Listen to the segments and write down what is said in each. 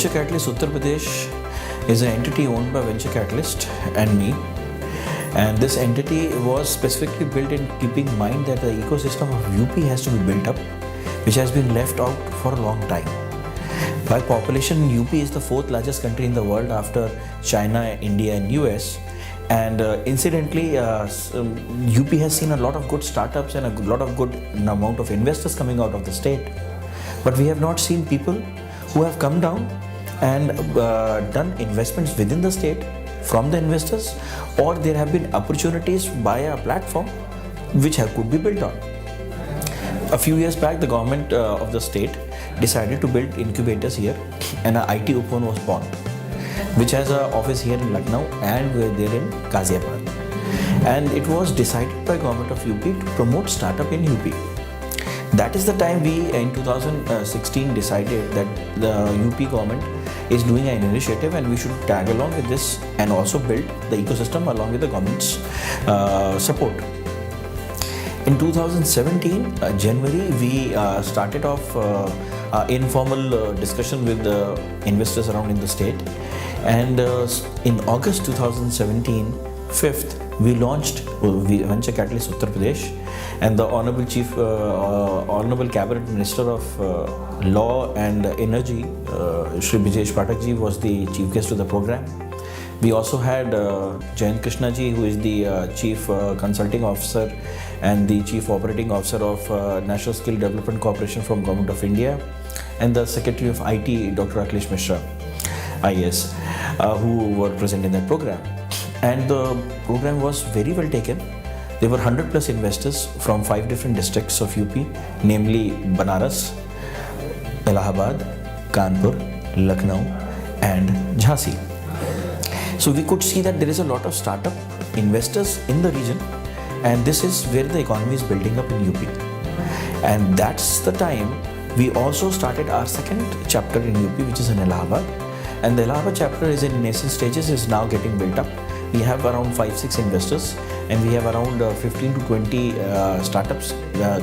Venture Catalyst Uttar Pradesh is an entity owned by Venture Catalyst and me. And this entity was specifically built in keeping in mind that the ecosystem of UP has to be built up, which has been left out for a long time. By population, UP is the fourth largest country in the world after China, India and US. And incidentally, UP has seen a lot of good startups and a lot of good amount of investors coming out of the state. But we have not seen people who have come down and done investments within the state from the investors, or there have been opportunities via a platform which could be built on. A few years back, the government of the state decided to build incubators here, and an IT Upon was born, which has an office here in Lucknow and we're there in Ghaziabad. And it was decided by government of UP to promote startup in UP. That is the time we in 2016 decided that the UP government is doing an initiative and we should tag along with this and also build the ecosystem along with the government's support. In 2017, January, we started off informal discussion with the investors around in the state. And in August 2017, 5th, we launched Venture Catalyst Uttar Pradesh, and the Honorable Cabinet Minister of Law and Energy, Shri Brijesh Pathak ji, was the chief guest of the program. We also had Jayant Krishna ji, who is the Chief Consulting Officer and the Chief Operating Officer of National Skill Development Corporation from Government of India, and the Secretary of IT, Dr. Akhilesh Mishra, IAS, who were present in that program. And the program was very well taken. There were 100 plus investors from 5 different districts of UP, namely Banaras, Allahabad, Kanpur, Lucknow and Jhansi. So we could see that there is a lot of startup investors in the region, and this is where the economy is building up in UP. And that's the time we also started our second chapter in UP, which is in Allahabad. And the Allahabad chapter is in nascent stages, is now getting built up. We have around 5-6 investors, and we have around 15 to 20 startups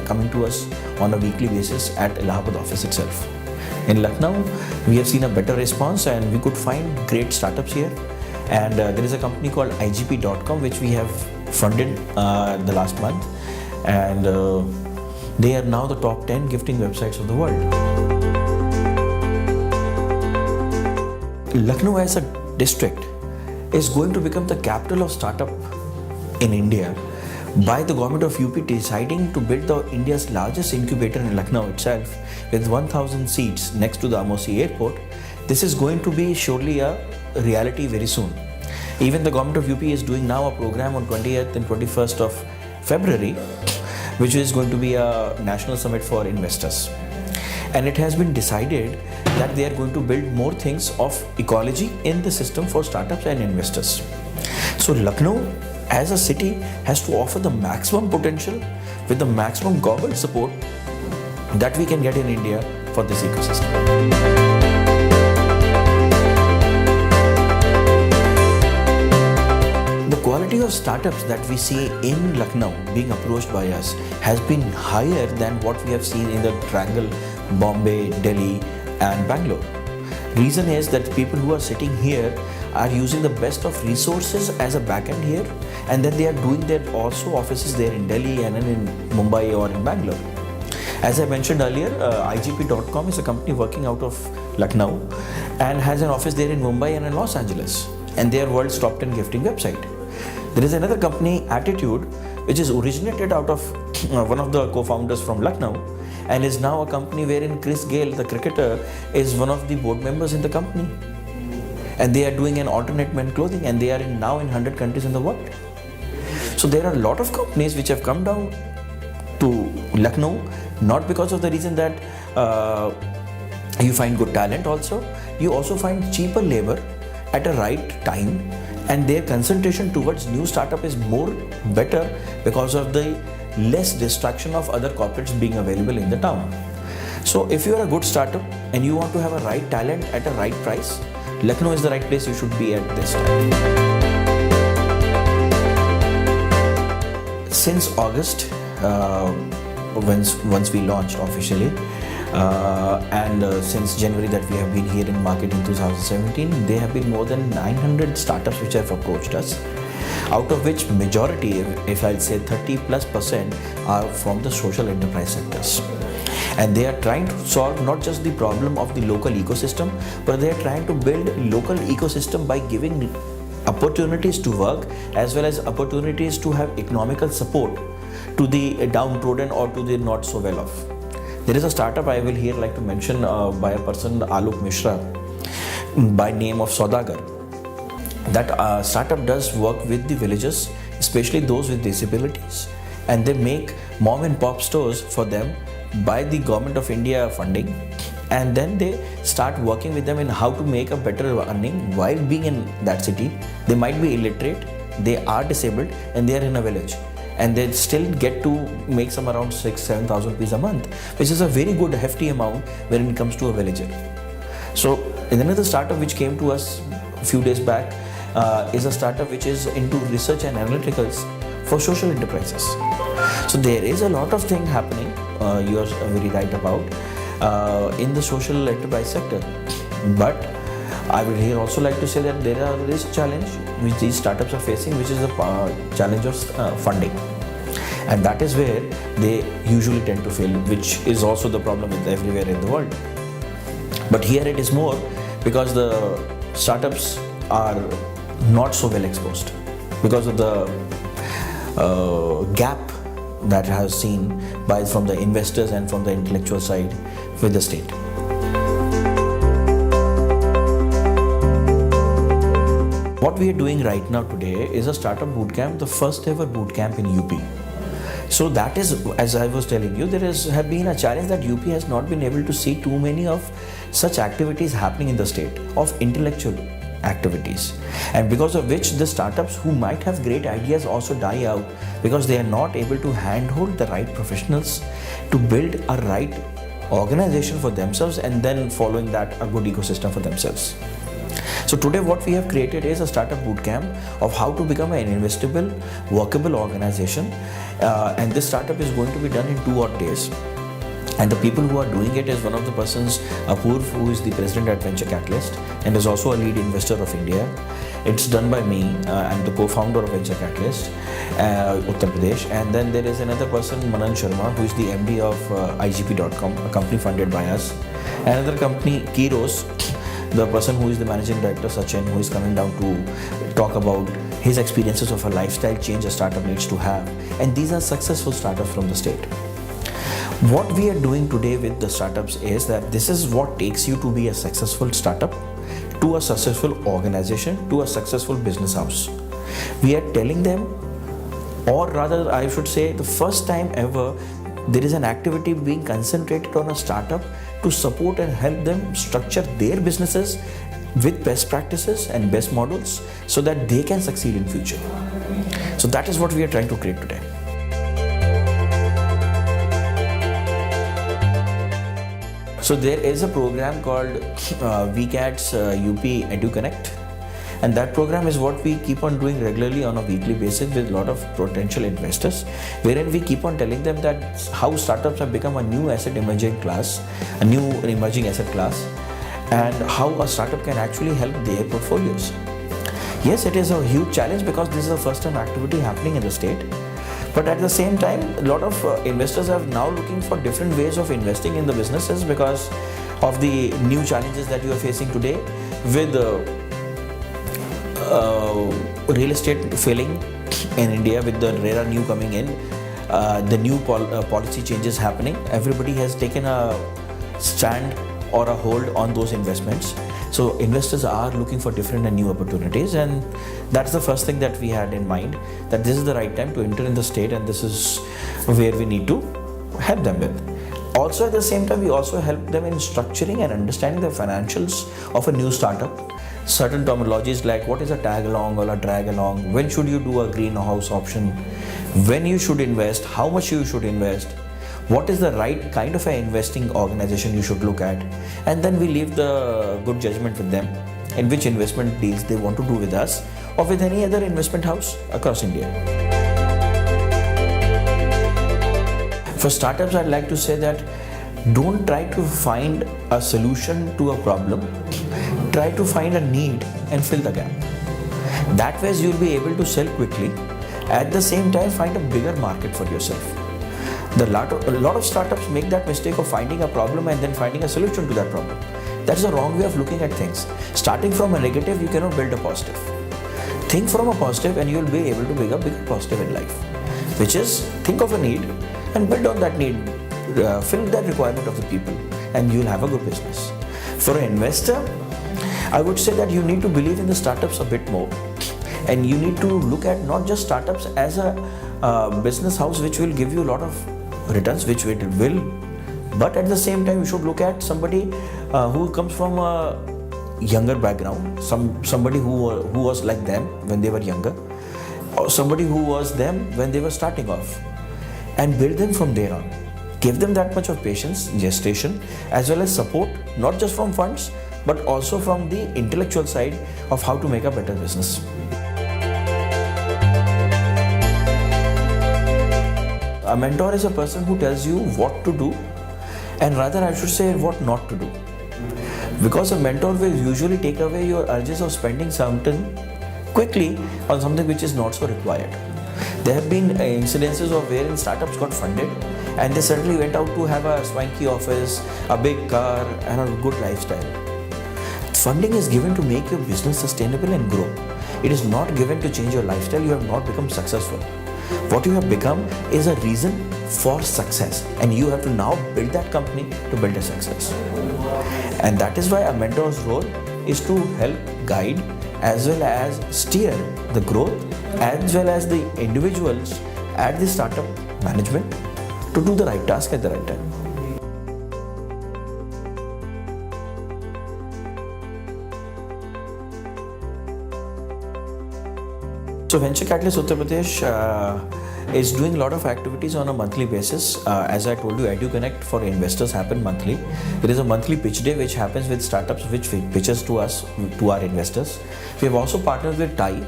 coming to us on a weekly basis at Allahabad office itself. In Lucknow, we have seen a better response and we could find great startups here. And there is a company called IGP.com which we have funded the last month, and they are now the top 10 gifting websites of the world. Lucknow as a district is going to become the capital of startup in India by the government of UP deciding to build India's largest incubator in Lucknow itself with 1,000 seats next to the Amosi airport. This is going to be surely a reality very soon. Even the government of UP is doing now a program on 20th and 21st of February, which is going to be a national summit for investors. And it has been decided that they are going to build more things of ecology in the system for startups and investors. So Lucknow as a city has to offer the maximum potential with the maximum government support that we can get in India for this ecosystem. The quality of startups that we see in Lucknow being approached by us has been higher than what we have seen in the triangle Bombay, Delhi and Bangalore. Reason is that people who are sitting here are using the best of resources as a backend here, and then they are doing their also offices there in Delhi and in Mumbai or in Bangalore. As I mentioned earlier, IGP.com is a company working out of Lucknow and has an office there in Mumbai and in Los Angeles, and they are world's top 10 gifting website. There is another company, Attitude, which is originated out of one of the co-founders from Lucknow, and is now a company wherein Chris Gayle, the cricketer, is one of the board members in the company. And they are doing an alternate men clothing, and they are now in 100 countries in the world. So there are a lot of companies which have come down to Lucknow, not because of the reason that you find good talent also, you also find cheaper labor at a right time, and their concentration towards new startup is more better because of the less distraction of other corporates being available in the town. So if you are a good startup and you want to have a right talent at a right price, Lucknow is the right place you should be at this time. Since August, once we launched officially, and since January that we have been here in market in 2017, there have been more than 900 startups which have approached us, out of which majority, if I'll say 30+%, are from the social enterprise sectors. And they are trying to solve not just the problem of the local ecosystem, but they are trying to build local ecosystem by giving opportunities to work as well as opportunities to have economical support to the downtrodden or to the not so well off. There is a startup I will here like to mention by a person, Alok Mishra, by name of Saudagar. That startup does work with the villagers, especially those with disabilities, and they make mom and pop stores for them by the Government of India funding, and then they start working with them in how to make a better earning while being in that city. They might be illiterate, they are disabled, and they are in a village, and they still get to make some around 6,000-7,000 rupees a month, which is a very good hefty amount when it comes to a villager. So another startup which came to us a few days back is a startup which is into research and analyticals for social enterprises. So there is a lot of things happening, you are very right about, in the social enterprise sector. But I would here also like to say that there is a challenge which these startups are facing, which is the challenge of funding. And that is where they usually tend to fail, which is also the problem with everywhere in the world. But here it is more because the startups are not so well exposed because of the gap that has seen from the investors and from the intellectual side with the state. What we are doing right now today is a startup bootcamp, the first ever bootcamp in UP. So that is, as I was telling you, have been a challenge that UP has not been able to see too many of such activities happening in the state of intellectual activities, and because of which the startups who might have great ideas also die out because they are not able to handhold the right professionals to build a right organization for themselves and then following that a good ecosystem for themselves. So today what we have created is a startup bootcamp of how to become an investable, workable organization, and this startup is going to be done in 2 odd days. And the people who are doing it is one of the persons, Apurv, who is the president at Venture Catalyst and is also a lead investor of India. It's done by me. I'm the co-founder of Venture Catalyst, Uttar Pradesh. And then there is another person, Manan Sharma, who is the MD of IGP.com, a company funded by us. Another company, Kiros, the person who is the managing director, Sachin, who is coming down to talk about his experiences of a lifestyle change a startup needs to have. And these are successful startups from the state. What we are doing today with the startups is that this is what takes you to be a successful startup, to a successful organization, to a successful business house. We are telling them, or rather I should say the first time ever, there is an activity being concentrated on a startup to support and help them structure their businesses with best practices and best models so that they can succeed in future. So that is what we are trying to create today. So there is a program called VCAT's UP EduConnect, and that program is what we keep on doing regularly on a weekly basis with a lot of potential investors, wherein we keep on telling them that how startups have become a new emerging asset class, and how a startup can actually help their portfolios. Yes, it is a huge challenge because this is the first time activity happening in the state. But at the same time, a lot of investors are now looking for different ways of investing in the businesses because of the new challenges that you are facing today with real estate failing in India, with the RERA new coming in, the new policy changes happening. Everybody has taken a stand or a hold on those investments. So investors are looking for different and new opportunities, and that's the first thing that we had in mind, that this is the right time to enter in the state and this is where we need to help them with. Also at the same time, we also help them in structuring and understanding the financials of a new startup. Certain terminologies like what is a tag along or a drag along, when should you do a greenhouse option, when you should invest, how much you should invest, what is the right kind of an investing organization you should look at, and then we leave the good judgment with them in which investment deals they want to do with us or with any other investment house across India. For startups, I'd like to say that Don't try to find a solution to a problem. Try to find a need and fill the gap. That way you'll be able to sell quickly. At the same time, find a bigger market for yourself. A lot of startups make that mistake of finding a problem and then finding a solution to that problem. That's the wrong way of looking at things. Starting from a negative, you cannot build a positive. Think from a positive and you'll be able to build a bigger positive in life. Which is, think of a need and build on that need. Fill that requirement of the people and you'll have a good business. For an investor, I would say that you need to believe in the startups a bit more. And you need to look at not just startups as a business house which will give you a lot of returns, which it will, but at the same time you should look at somebody who comes from a younger background, somebody who was like them when they were younger, or somebody who was them when they were starting off, and build them from there on. Give them that much of patience, gestation, as well as support, not just from funds, but also from the intellectual side of how to make a better business. A mentor is a person who tells you what to do, and rather I should say what not to do. Because a mentor will usually take away your urges of spending something quickly on something which is not so required. There have been incidences of wherein startups got funded and they suddenly went out to have a swanky office, a big car, and a good lifestyle. Funding is given to make your business sustainable and grow. It is not given to change your lifestyle. You have not become successful. What you have become is a reason for success, and you have to now build that company to build a success. And that is why a mentor's role is to help guide as well as steer the growth as well as the individuals at the startup management to do the right task at the right time. So Venture Catalyst Uttar Pradesh is doing a lot of activities on a monthly basis. As I told you, EduConnect for investors happen monthly. There is a monthly pitch day which happens with startups which pitches to us, to our investors. We have also partnered with TIE.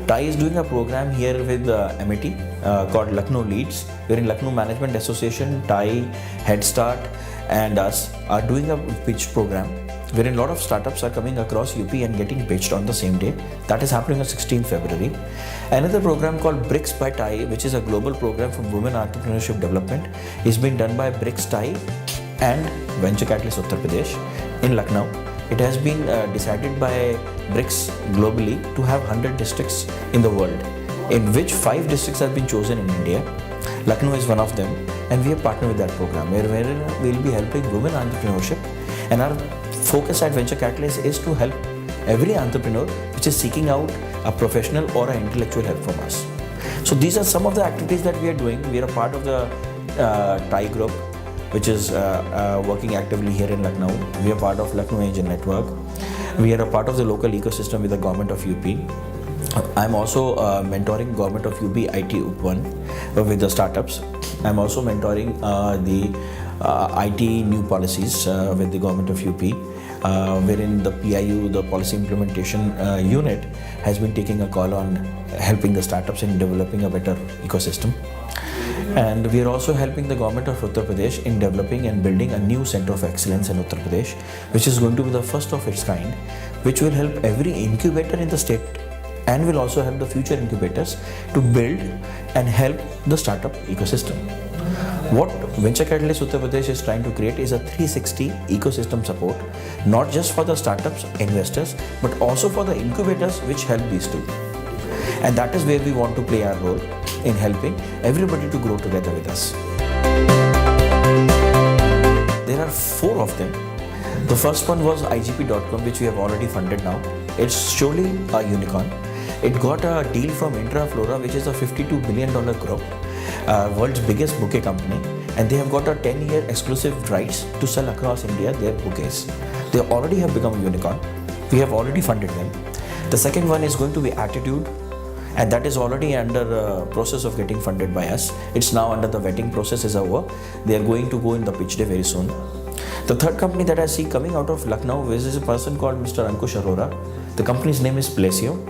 TIE is doing a program here with MIT called Lucknow Leads, wherein Lucknow Management Association, TIE, Head Start and us are doing a pitch program wherein a lot of startups are coming across UP and getting pitched on the same day. That is happening on 16th February. Another program called BRICS by TIE, which is a global program for women entrepreneurship development, is being done by BRICS TIE and Venture Catalyst Uttar Pradesh in Lucknow. It has been decided by BRICS globally to have 100 districts in the world, in which 5 districts have been chosen in India. Lucknow is one of them, and we have partnered with that program where we will be helping women entrepreneurship, and our focus at Venture Catalyst is to help every entrepreneur which is seeking out a professional or an intellectual help from us. So these are some of the activities that we are doing. We are a part of the TIE group, which is working actively here in Lucknow. We are part of Lucknow Angel Network. We are a part of the local ecosystem with the government of UP. I'm also mentoring government of UP IT UP1 with the startups. I'm also mentoring the IT new policies with the government of UP, wherein the PIU, the Policy Implementation Unit, has been taking a call on helping the startups in developing a better ecosystem. And we are also helping the government of Uttar Pradesh in developing and building a new center of excellence in Uttar Pradesh, which is going to be the first of its kind, which will help every incubator in the state and will also help the future incubators to build and help the startup ecosystem. What Venture Catalyst Uttar Pradesh is trying to create is a 360 ecosystem support, not just for the startups, investors, but also for the incubators which help these two. And that is where we want to play our role in helping everybody to grow together with us. There are 4 of them. The first one was IGP.com, which we have already funded now. It's surely a unicorn. It got a deal from Intraflora, which is a $52 billion group, world's biggest bouquet company, and they have got a 10-year exclusive rights to sell across India their bouquets. They already have become a unicorn. We have already funded them. The second one is going to be Attitude, and that is already under the process of getting funded by us. It's now under the vetting process is over. They are going to go in the pitch day very soon. The third company that I see coming out of Lucknow is a person called Mr. Ankush Arora. The company's name is Placio.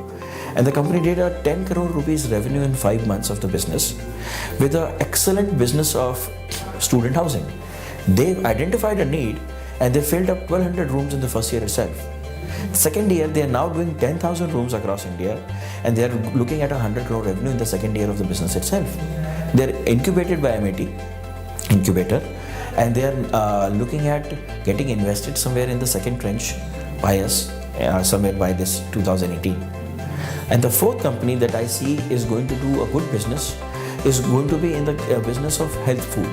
And the company did a 10 crore rupees revenue in 5 months of the business with an excellent business of student housing. They've identified a need and they filled up 1200 rooms in the first year itself. Second year, they are now doing 10,000 rooms across India and they are looking at 100 crore revenue in the second year of the business itself. They are incubated by MIT Incubator and they are looking at getting invested somewhere in the second tranche by us, somewhere by this 2018. And the fourth company that I see is going to do a good business is going to be in the business of health food.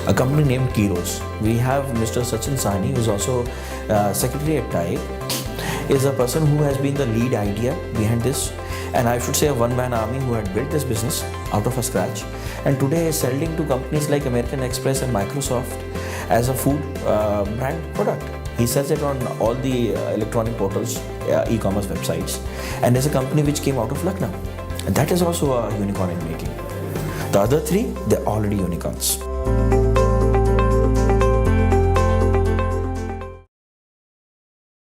A company named Keros. We have Mr. Sachin Sahni, who is also secretary at TIE, is a person who has been the lead idea behind this, and I should say a one-man army who had built this business out of a scratch, and today is selling to companies like American Express and Microsoft as a food brand product. He sells it on all the electronic portals, e-commerce websites, and is a company which came out of Lucknow. And that is also a unicorn in making. The other three, they're already unicorns.